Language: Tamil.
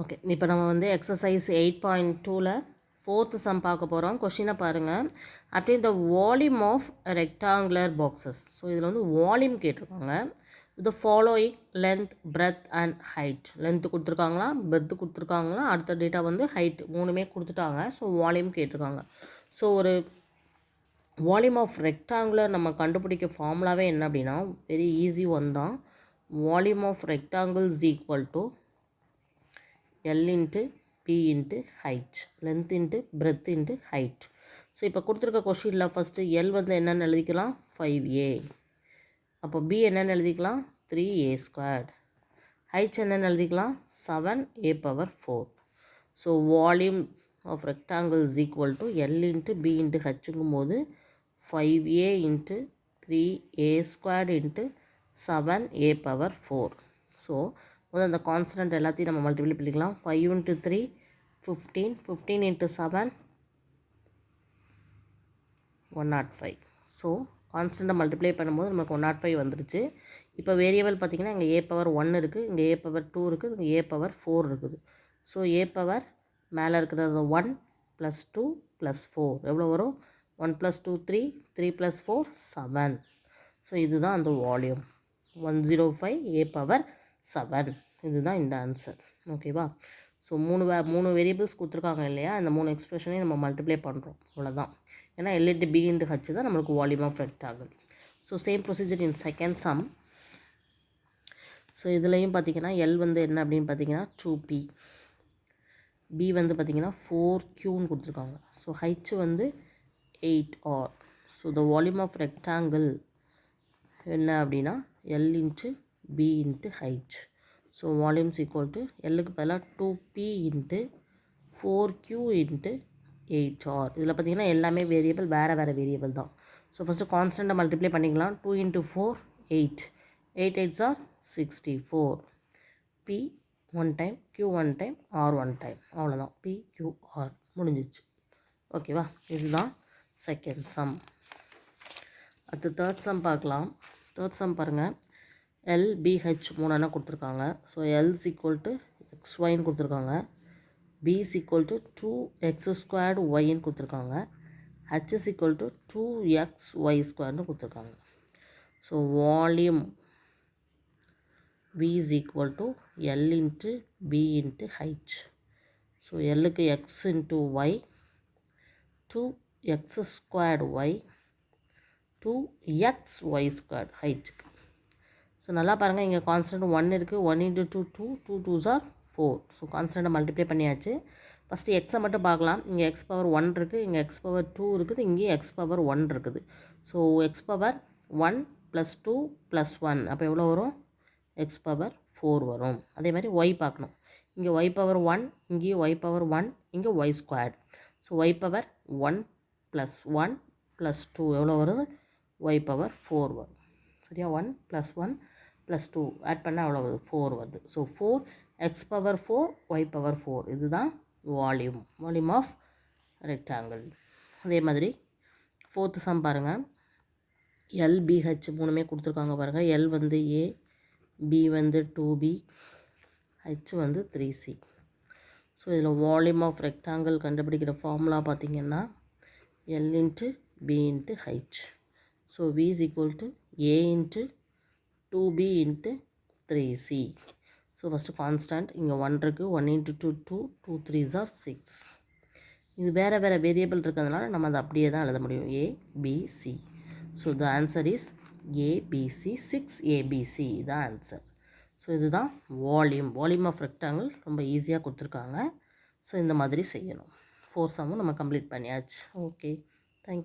ஓகே, இப்போ நம்ம வந்து எக்ஸசைஸ் 8.2ல் 4th சம் பார்க்க போகிறோம். கொஷினை பாருங்கள். அப்படியே இந்த volume of rectangular boxes. So இதில் வந்து வால்யூம் கேட்டிருக்காங்க. The following length, breadth and height. Length கொடுத்துருக்காங்களா, பிரெத்து கொடுத்துருக்காங்களா, அடுத்த டேட்டா வந்து ஹைட் மூணுமே கொடுத்துட்டாங்க. ஸோ வால்யூம் கேட்டிருக்காங்க. ஸோ ஒரு வால்யூம் ஆஃப் ரெக்டாங்குலர் நம்ம கண்டுபிடிக்க ஃபார்முலாவே என்ன அப்படின்னா வெரி ஈஸி ஒன் தான். Volume of rectangle is equal to L into P into height, length into breadth into height. So இப்போ கொடுத்துருக்க கொஷினில் ஃபஸ்ட்டு L வந்து என்னென்னு எழுதிக்கலாம் 5a. அப்போ B என்னென்னு எழுதிக்கலாம் 3a². height என்னென்னு எழுதிக்கலாம் 7a power 4. So volume of rectangle is equal to L into B into ஹச்சுங்கும் போது 5a into 3a² into 7a power 4. So முதல்ல அந்த கான்ஸ்டன்ட் எல்லாத்தையும் நம்ம மல்டிப்ளை பண்ணிக்கலாம். 5 into 3 15, 15 into 7 105. ஸோ கான்ஸ்டண்ட்டை மல்டிப்ளை பண்ணும்போது நமக்கு 105 வந்துருச்சு. இப்போ வேரியபிள் பார்த்திங்கன்னா இங்கே a பவர் 1 இருக்குது, இங்கே a பவர் 2 இருக்குது, இங்கே a பவர் 4 இருக்குது. ஸோ a பவர் மேலே இருக்கிறது 1 + 2 + 4 எவ்வளோ வரும் 1 + 2 3, 3 + 4 7. ஸோ இதுதான் அந்த வால்யூம் 105 a பவர் 7. இதுதான் இந்த ஆன்சர். ஓகேவா? ஸோ மூணு வேரியபிள்ஸ் கொடுத்துருக்காங்க இல்லையா, இந்த 3 எக்ஸ்பிரஷனையும் நம்ம மல்டிப்ளை பண்ணுறோம், அவ்வளோதான். ஏன்னா L into B into H தான் நம்மளுக்கு volume of rectangle. So same procedure in second sum. So இதுலேயும் பார்த்திங்கன்னா L வந்து என்ன அப்படின்னு பார்த்தீங்கன்னா 2P, B வந்து பார்த்திங்கன்னா 4Qன்னு கொடுத்துருக்காங்க. ஸோ H வந்து 8R. So the volume of rectangle என்ன அப்படின்னா L into B into H. So volume is equal to எல்லுக்கு பதிலாக 2P into 4Q into 8R. இதில் பார்த்திங்கன்னா எல்லாமே வேரியபிள் வேறு வேரியபிள் தான். ஸோ ஃபஸ்ட்டு கான்ஸ்டண்ட்டை மல்டிப்ளை பண்ணிக்கலாம். 2 into 4 8, 8 8s are 64. P 1 time, Q 1 time, R 1 time, அவ்வளோதான். PQR முடிஞ்சிச்சு. ஓகேவா? இதுதான் செகண்ட் சம். அடுத்து தேர்ட் சம் பார்க்கலாம். தேர்ட் சம் பாருங்கள். LBH மூணு கொடுத்துருக்காங்க. So L is equal to XYன்னு கொடுத்துருக்காங்க. B is equal to 2x² Yன்னு கொடுத்துருக்காங்க. H is equal to 2xy² கொடுத்துருக்காங்க. So volume V is equal to L into B into H. So Lக்கு x into Y, 2x² Y, 2xy² ஹைட்டுக்கு. ஸோ நல்லா பாருங்கள், இங்கே கான்ஸ்டன்ட் 1 இருக்குது. 1 into 2 2, 2 2s are 4. So கான்ஸ்டண்ட்டை multiply பண்ணியாச்சு. ஃபஸ்ட்டு எக்ஸை மட்டும் பார்க்கலாம். இங்கே x பவர் 1 இருக்குது, இங்கே x பவர் 2 இருக்குது, இங்கேயும் x பவர் 1 இருக்குது. ஸோ x பவர் 1 + 2 + 1 அப்போ எவ்வளோ வரும் x பவர் 4 வரும். அதே மாதிரி y பார்க்கணும். இங்கே y பவர் 1, இங்கேயும் y பவர் 1, இங்கே y². ஸோ y பவர் 1 + 1 + 2 எவ்வளோ வருது y பவர் 4 வரும். சரியா? 1 + 1 + 2 ஆட் பண்ணால் எவ்வளோ வருது 4 வருது. So 4 x power 4 y power 4. இதுதான் வால்யூம் ஆஃப் ரெக்டாங்கிள். அதே மாதிரி ஃபோர்த்து சம் பாருங்கள். LBH மூணுமே கொடுத்துருக்காங்க பாருங்கள். L வந்து A, B வந்து 2B, H வந்து 3C. ஸோ இதில் வால்யூம் ஆஃப் ரெக்டாங்கிள் கண்டுபிடிக்கிற ஃபார்முலா பார்த்திங்கன்னா L into B into H. So V is equal to A into 2B into 3C. So first constant இங்கே 1 இருக்குது. 1 into 2 2, 2 3s are 6. இது வேறு வேரியபிள் இருக்கிறதுனால நம்ம அதை அப்படியே தான் எழுத முடியும். ABC. So the answer is ABC. 6ABC தான் ஆன்சர். ஸோ இதுதான் வால்யூம் ஆஃப் ரெக்டாங்கிள். ரொம்ப ஈஸியாக கொடுத்துருக்காங்க. ஸோ இந்த மாதிரி செய்யணும். 4 சம்மும் நம்ம கம்ப்ளீட் பண்ணியாச்சு. Okay, thank you.